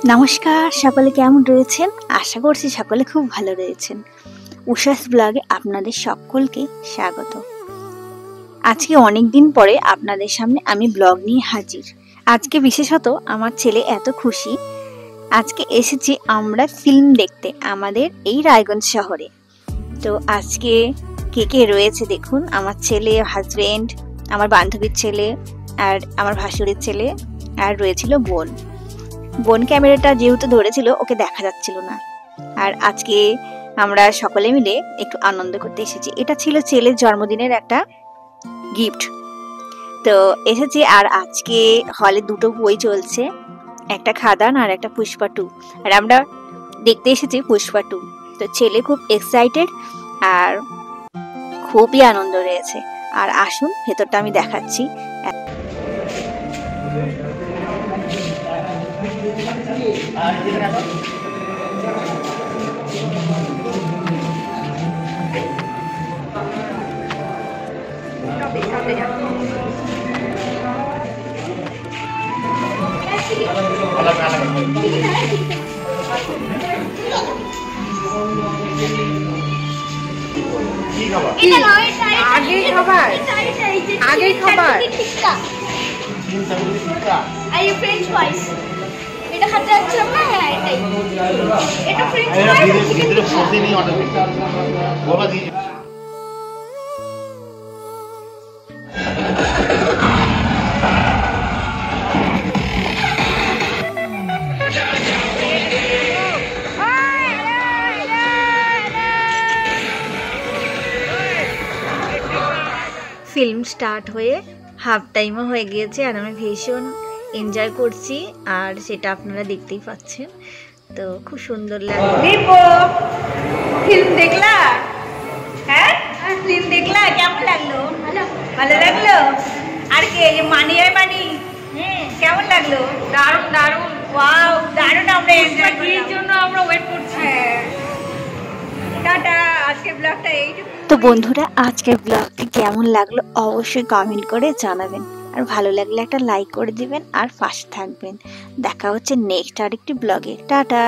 নমস্কার, সকলে কেমন রয়েছেন? আশা করছি সকলে খুব ভালো রয়েছেন। উষাস ব্লগে আপনাদের সকলকে স্বাগত। আজকে অনেক দিন পরে আপনাদের সামনে আমি ব্লগ নিয়ে হাজির। আজকে বিশেষত আমার ছেলে এত খুশি, আজকে এসেছি আমরা ফিল্ম দেখতে আমাদের এই রায়গঞ্জ শহরে। তো আজকে কে কে রয়েছে দেখুন, আমার ছেলে, হাজবেন্ড, আমার বান্ধবীর ছেলে আর আমার ভাসুরের ছেলে, আর রয়েছিল বোন ক্যামেরাটা যেহেতু ধরেছিল ওকে দেখা যাচ্ছিল না। আর আজকে আমরা সকলে মিলে একটু আনন্দ করতে এসেছি। এটা ছিল ছেলের জন্মদিনের একটা গিফট, তো এসেছি। আর আজকে হলে দুটো বই চলছে, একটা খাদান আর একটা পুষ্পা 2, আর আমরা দেখতে এসেছি পুষ্পা 2। তো ছেলে খুব এক্সাইটেড আর খুবই আনন্দ রয়েছে। আর আসুন ভেতরটা আমি দেখাচ্ছি। আগে খাবার ফ্রেঞ্চ ফ্রাইস এটা খেতে যাচ্ছিলাম না। হ্যাঁ, এটাই, এটা ফ্রেঞ্চ ফ্রাইস। ফিল্ম স্টার্ট হয়ে হাফ টাইমও হয়ে গিয়েছে আর আমি ভীষণ এনজয় করছি, আর সেটা আপনারা দেখতেই পাচ্ছেন। তো খুব সুন্দর লাগে। ফিল্ম দেখলা? হ্যাঁ, ফিল্ম দেখলা? কেমন লাগলো? ভালো লাগলো। আর কে মানি কেমন লাগলো? দারুণ দারুণ, ওয়াও দারুণ। আমরা এনজয় করার জন্য আমরা ওয়েট করছি। টাটা, আজকে ব্লগটা এইটুকু। তো বন্ধুরা, আজকের ব্লগটি কেমন লাগলো অবশ্যই কমেন্ট করে জানাবেন, আর ভালো লাগলে একটা লাইক করে দিবেন আর পাশে থাকবেন। দেখা হচ্ছে নেক্সট আরেকটি ব্লগে। টাটা।